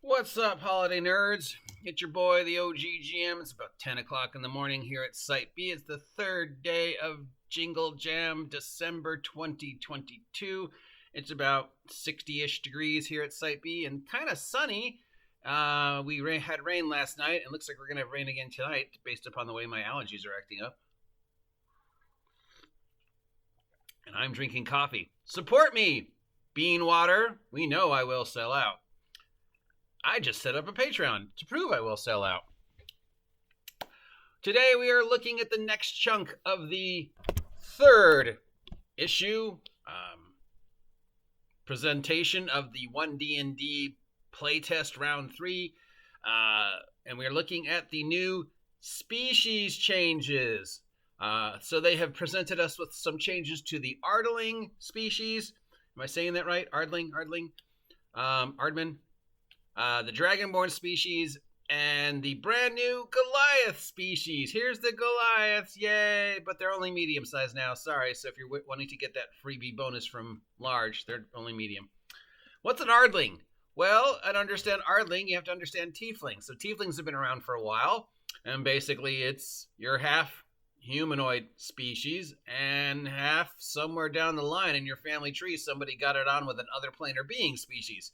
What's up, holiday nerds? It's your boy, the OGGM. It's about 10 o'clock in the morning here at Site B. It's the third day of Jingle Jam, December 2022. It's about 60-ish degrees here at Site B and kind of sunny. We had rain last night, and looks like we're going to have rain again tonight based upon the way my allergies are acting up. And I'm drinking coffee. Support me! Bean water, we know I will sell out. I just set up a Patreon to prove I will sell out. Today we are looking at the next chunk of the third issue presentation of the One D&D Playtest Round 3. And we are looking at the new species changes. So they have presented us with some changes to the Ardling species. Am I saying that right? Ardling? Ardman? The Dragonborn species, and the brand new Goliath species. Here's the Goliaths, yay! But they're only medium size now, sorry. So if you're wanting to get that freebie bonus from large, they're only medium. What's an Ardling? Well, to understand Ardling, you have to understand Tieflings. So Tieflings have been around for a while, and basically it's your half humanoid species and half somewhere down the line in your family tree somebody got it on with an other planar being species.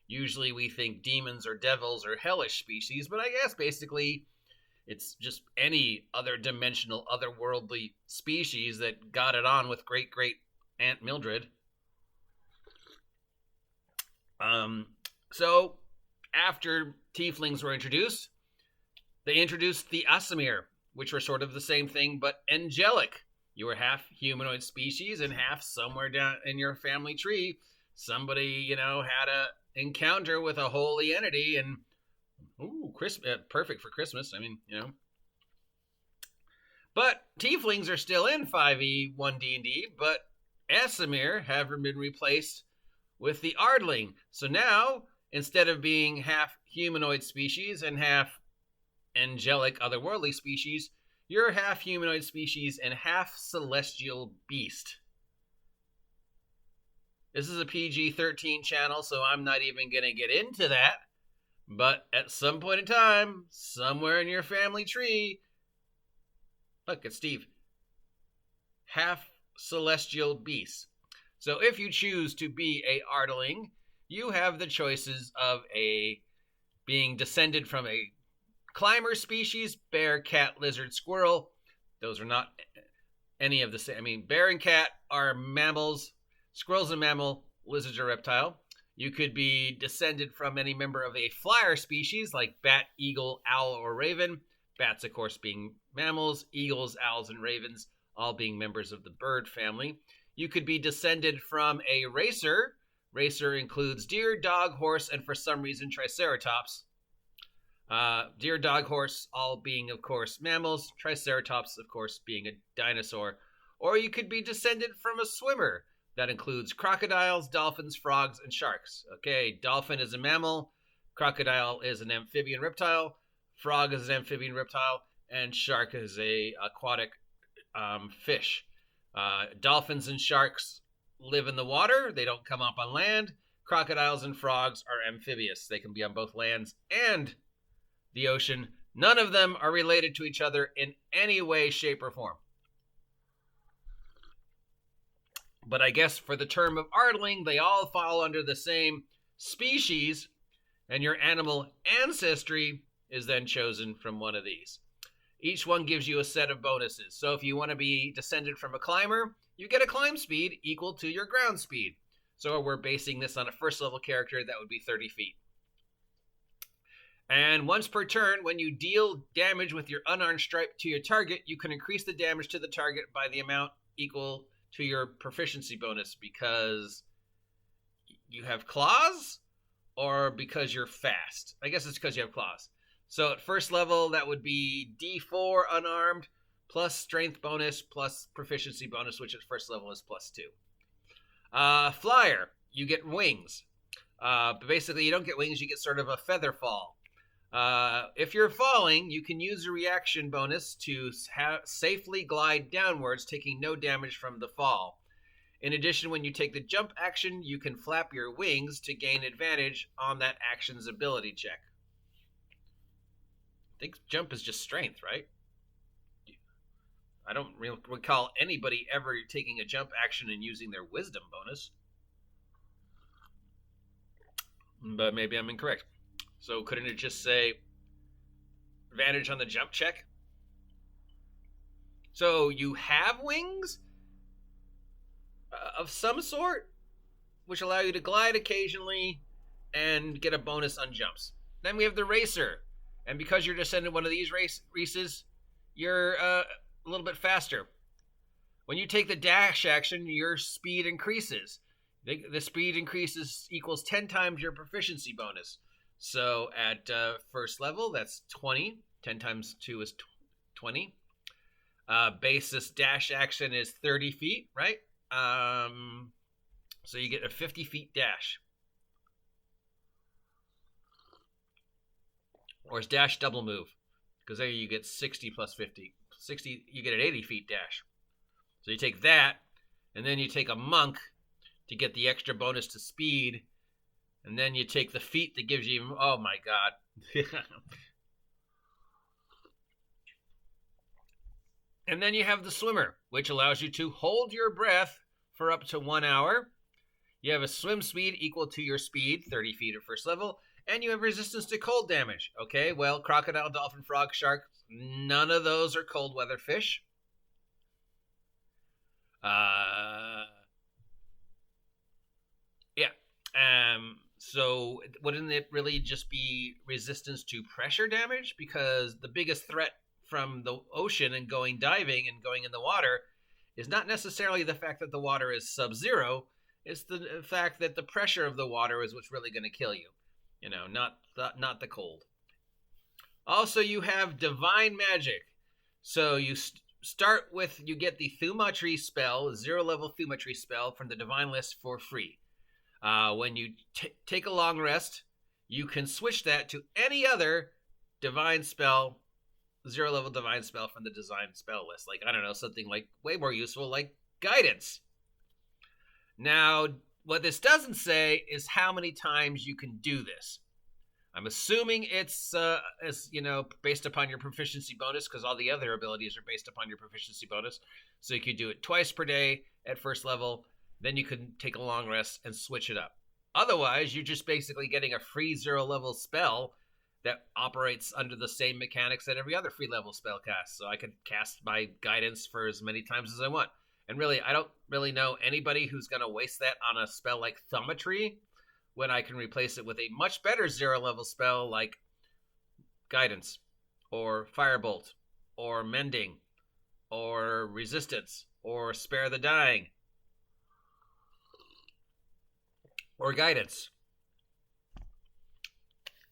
Usually we think demons or devils or hellish species, but I guess basically it's just any other dimensional, otherworldly species that got it on with great Aunt Mildred. So after Tieflings were introduced, they introduced the Aasimar, which were sort of the same thing, but angelic. You were half humanoid species and half somewhere down in your family tree. Somebody, had a encounter with a holy entity, and perfect for Christmas. But Tieflings are still in 5e 1D&D, but Aasimar have been replaced with the Ardling. So now, instead of being half humanoid species and half angelic otherworldly species, you're half humanoid species and half celestial beast. This is a PG-13 channel, so I'm not even going to get into that. But at some point in time, somewhere in your family tree, look, it's Steve, half celestial beasts. So if you choose to be a Ardling, you have the choices of being descended from a climber species, bear, cat, lizard, squirrel. Those are not any of the same. Bear and cat are mammals. Squirrel's a mammal, lizard's a reptile. You could be descended from any member of a flyer species like bat, eagle, owl, or raven. Bats, of course, being mammals, eagles, owls, and ravens all being members of the bird family. You could be descended from a racer. Racer includes deer, dog, horse, and for some reason triceratops. Deer, dog, horse, all being, of course, mammals. Triceratops, of course, being a dinosaur. Or you could be descended from a swimmer. That includes crocodiles, dolphins, frogs, and sharks. Okay, dolphin is a mammal, crocodile is an amphibian reptile, frog is an amphibian reptile, and shark is a aquatic fish. Dolphins and sharks live in the water. They don't come up on land. Crocodiles and frogs are amphibious. They can be on both lands and the ocean. None of them are related to each other in any way, shape, or form. But I guess for the term of Ardling, they all fall under the same species, and your animal ancestry is then chosen from one of these. Each one gives you a set of bonuses. So if you want to be descended from a climber, you get a climb speed equal to your ground speed. So we're basing this on a first level character that would be 30 feet. And once per turn, when you deal damage with your unarmed stripe to your target, you can increase the damage to the target by the amount equal to your proficiency bonus, because you have claws or because you're fast. I guess it's because you have claws. So at first level, that would be D4 unarmed plus strength bonus plus proficiency bonus, which at first level is +2. Flyer, you get wings. But basically, you don't get wings, you get sort of a feather fall. If you're falling, you can use a reaction bonus to safely glide downwards, taking no damage from the fall. In addition, when you take the jump action, you can flap your wings to gain advantage on that action's ability check. I think jump is just strength, right? I don't recall anybody ever taking a jump action and using their wisdom bonus. But maybe I'm incorrect. So couldn't it just say advantage on the jump check? So you have wings of some sort, which allow you to glide occasionally and get a bonus on jumps. Then we have the racer. And because you're descended one of these races, you're a little bit faster. When you take the dash action, your speed increases. The speed increases equals 10 times your proficiency bonus. So at first level, that's 20. 10 times 2 is 20. Basis dash action is 30 feet, right? So you get a 50 feet dash. Or is dash double move? Because there you get 60 plus 50. 60, you get an 80 feet dash. So you take that, and then you take a monk to get the extra bonus to speed, and then you take the feat that gives you, oh my god. And then you have the swimmer, which allows you to hold your breath for up to 1 hour. You have a swim speed equal to your speed, 30 feet at first level, and you have resistance to cold damage. Okay, well, crocodile, dolphin, frog, shark, none of those are cold weather fish. So wouldn't it really just be resistance to pressure damage? Because the biggest threat from the ocean and going diving and going in the water is not necessarily the fact that the water is sub-zero. It's the fact that the pressure of the water is what's really going to kill you. You know, not the cold. Also, you have divine magic. So you start with, you get the Thaumaturgy spell, 0 level Thaumaturgy spell from the divine list for free. When you take a long rest, you can switch that to any other divine spell, 0 level divine spell from the design spell list. Like, I don't know, something like way more useful, like guidance. Now, what this doesn't say is how many times you can do this. I'm assuming it's, based upon your proficiency bonus, because all the other abilities are based upon your proficiency bonus. So you could do it twice per day at first level. Then you can take a long rest and switch it up. Otherwise, you're just basically getting a free 0 level spell that operates under the same mechanics that every other free level spell casts. So I could cast my guidance for as many times as I want. And really, I don't really know anybody who's going to waste that on a spell like Thaumaturgy when I can replace it with a much better 0 level spell like Guidance, or Firebolt, or Mending, or Resistance, or Spare the Dying, or Guidance.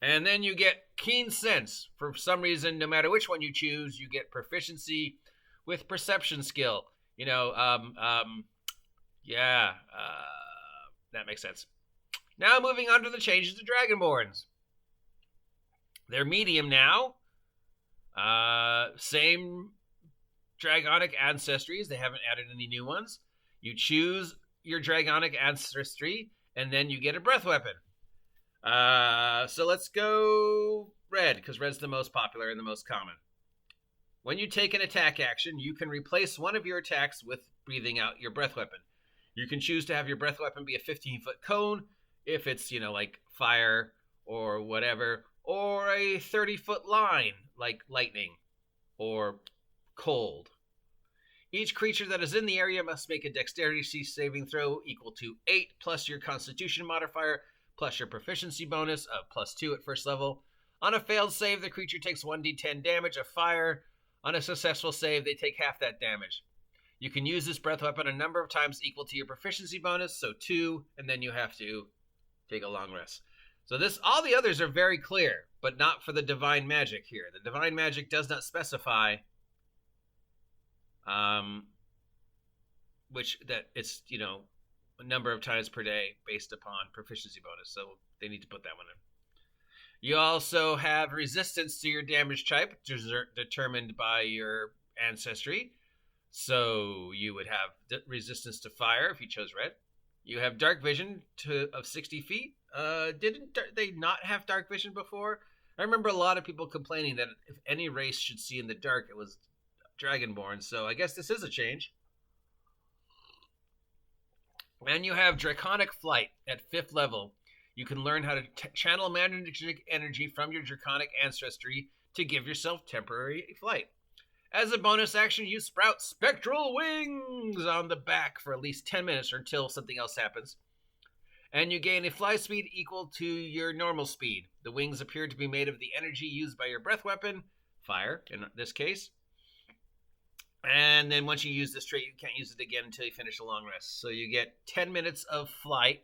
And then you get Keen Sense. For some reason, no matter which one you choose, you get proficiency with Perception skill. That makes sense. Now moving on to the changes to Dragonborns. They're medium now. Same Dragonic ancestries. They haven't added any new ones. You choose your Dragonic ancestry, and then you get a breath weapon. So let's go red, because red's the most popular and the most common. When you take an attack action, you can replace one of your attacks with breathing out your breath weapon. You can choose to have your breath weapon be a 15-foot cone, if it's, like fire or whatever, or a 30-foot line, like lightning or cold. Each creature that is in the area must make a dexterity saving throw equal to 8 plus your constitution modifier plus your proficiency bonus of +2 at first level. On a failed save, the creature takes 1d10 damage of fire. On a successful save, they take half that damage. You can use this breath weapon a number of times equal to your proficiency bonus, so 2, and then you have to take a long rest. So all the others are very clear, but not for the divine magic here. The divine magic does not specify it's, a number of times per day based upon proficiency bonus, so they need to put that one in. You also have resistance to your damage type, determined by your ancestry. So you would have resistance to fire if you chose red. You have dark vision of 60 feet. Didn't they not have dark vision before? I remember a lot of people complaining that if any race should see in the dark, it was Dragonborn. So I guess this is a change. And you have Draconic Flight at 5th level. You can learn how to channel magic energy from your Draconic ancestry to give yourself temporary flight. As a bonus action, you sprout spectral wings on the back for at least 10 minutes or until something else happens. And you gain a fly speed equal to your normal speed. The wings appear to be made of the energy used by your breath weapon, fire in this case. And then once you use this trait, you can't use it again until you finish a long rest. So you get 10 minutes of flight.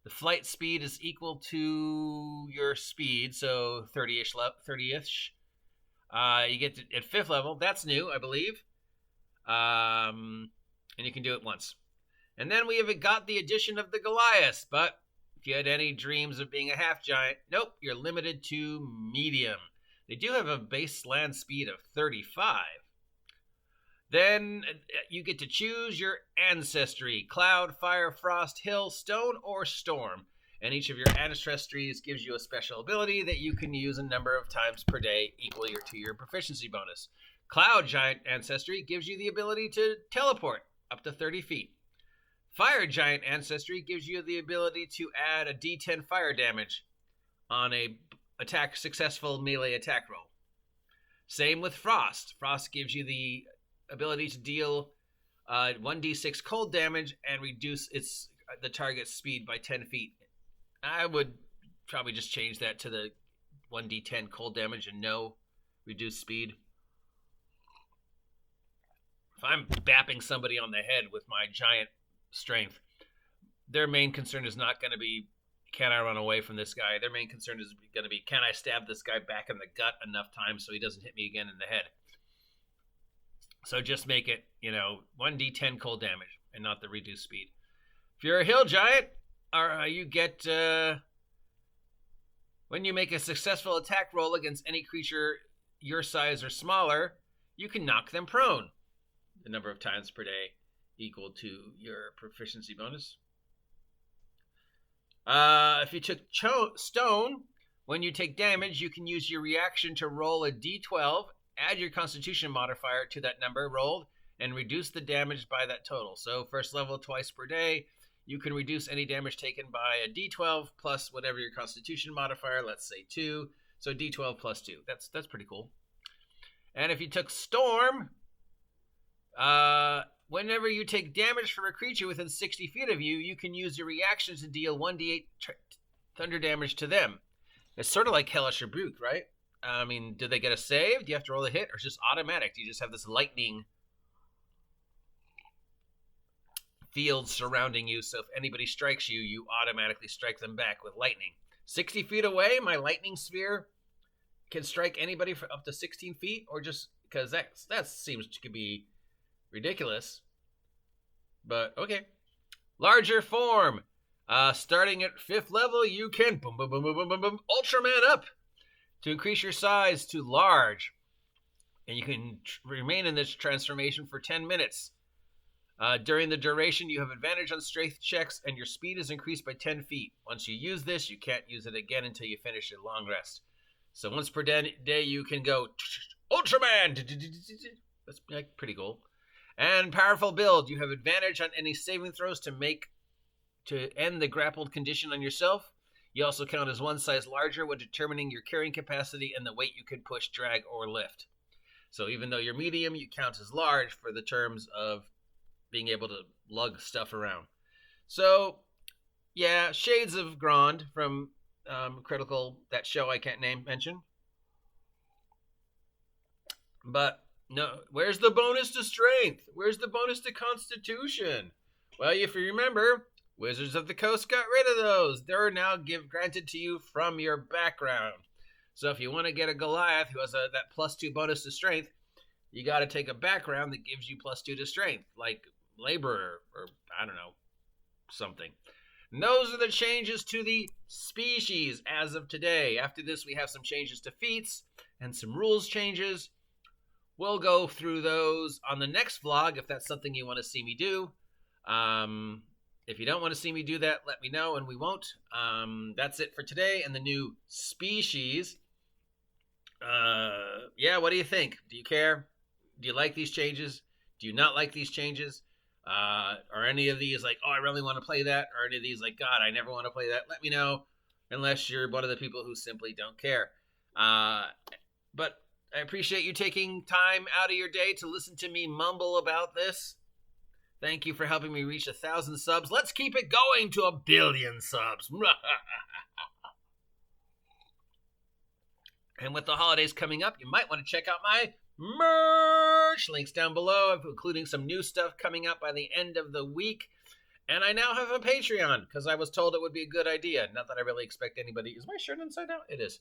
The flight speed is equal to your speed, so 30-ish. You get to, at 5th level. That's new, I believe. And you can do it once. And then we have got the addition of the Goliath. But if you had any dreams of being a half giant, nope, you're limited to medium. They do have a base land speed of 35. Then you get to choose your ancestry: cloud, fire, frost, hill, stone, or storm. And each of your ancestries gives you a special ability that you can use a number of times per day equal to your proficiency bonus. Cloud Giant Ancestry gives you the ability to teleport up to 30 feet. Fire Giant Ancestry gives you the ability to add a d10 fire damage on a successful melee attack roll. Same with Frost. Frost gives you the ability to deal 1d6 cold damage and reduce the target's speed by 10 feet. I would probably just change that to the 1d10 cold damage and no reduced speed. If I'm bapping somebody on the head with my giant strength, their main concern is not going to be, can I run away from this guy? Their main concern is going to be, can I stab this guy back in the gut enough times so he doesn't hit me again in the head? So just make it, 1d10 cold damage and not the reduced speed. If you're a hill giant, you get, when you make a successful attack roll against any creature your size or smaller, you can knock them prone the number of times per day equal to your proficiency bonus. If you took stone, when you take damage, you can use your reaction to roll a d12, add your constitution modifier to that number rolled, and reduce the damage by that total. So first level twice per day, you can reduce any damage taken by a d12 plus whatever your constitution modifier, let's say 2. So d12 plus 2. That's pretty cool. And if you took storm, whenever you take damage from a creature within 60 feet of you, you can use your reaction to deal 1d8 thunder damage to them. It's sort of like Hellish Rebuke, right? I mean, do they get a save? Do you have to roll a hit? Or is it just automatic? Do you just have this lightning field surrounding you, so if anybody strikes you, you automatically strike them back with lightning? 60 feet away, my lightning sphere can strike anybody for up to 16 feet, or just because that seems to be ridiculous. But okay. Larger form. Starting at 5th level, you can Ultraman up to increase your size to large. And you can remain in this transformation for 10 minutes. During the duration, you have advantage on strength checks, and your speed is increased by 10 feet. Once you use this, you can't use it again until you finish a long rest. So once per day, you can go Ultraman! That's pretty cool. And powerful build. You have advantage on any saving throws to end the grappled condition on yourself. You also count as one size larger when determining your carrying capacity and the weight you can push, drag, or lift. So even though you're medium, you count as large for the terms of being able to lug stuff around. So, yeah, shades of Grand from Critical, that show I can't mention. But no, where's the bonus to strength? Where's the bonus to constitution? Well, if you remember, Wizards of the Coast got rid of those. They're now granted to you from your background. So if you want to get a Goliath who has that +2 bonus to strength, you got to take a background that gives you +2 to strength, like Laborer or I don't know, something. And those are the changes to the species as of today. After this, we have some changes to feats and some rules changes. we'll go through those on the next vlog if that's something you want to see me do. If you don't want to see me do that, let me know and we won't. That's it for today and the new species. Yeah, what do you think? Do you care? Do you like these changes? Do you not like these changes? Are any of these like, oh, I really want to play that? Or any of these like, God, I never want to play that? Let me know, unless you're one of the people who simply don't care. But I appreciate you taking time out of your day to listen to me mumble about this. Thank you for helping me reach 1,000 subs. Let's keep it going to 1 billion subs. And with the holidays coming up, you might want to check out my merch. Links down below, including some new stuff coming up by the end of the week. And I now have a Patreon because I was told it would be a good idea. Not that I really expect anybody. Is my shirt inside out? It is.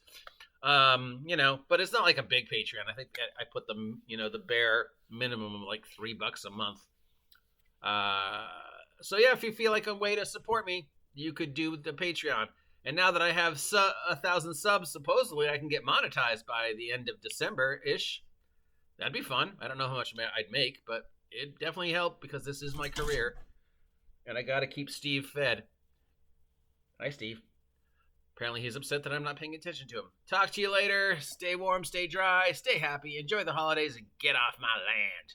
But it's not like a big Patreon. I think I put the bare minimum of like $3 a month. So yeah, if you feel like a way to support me, you could do the Patreon. And now that I have 1,000 subs, supposedly I can get monetized by the end of December-ish. That'd be fun. I don't know how much I'd make, but it'd definitely help because this is my career. And I gotta keep Steve fed. Hi, Steve. Apparently he's upset that I'm not paying attention to him. Talk to you later. Stay warm, stay dry, stay happy, enjoy the holidays, and get off my land.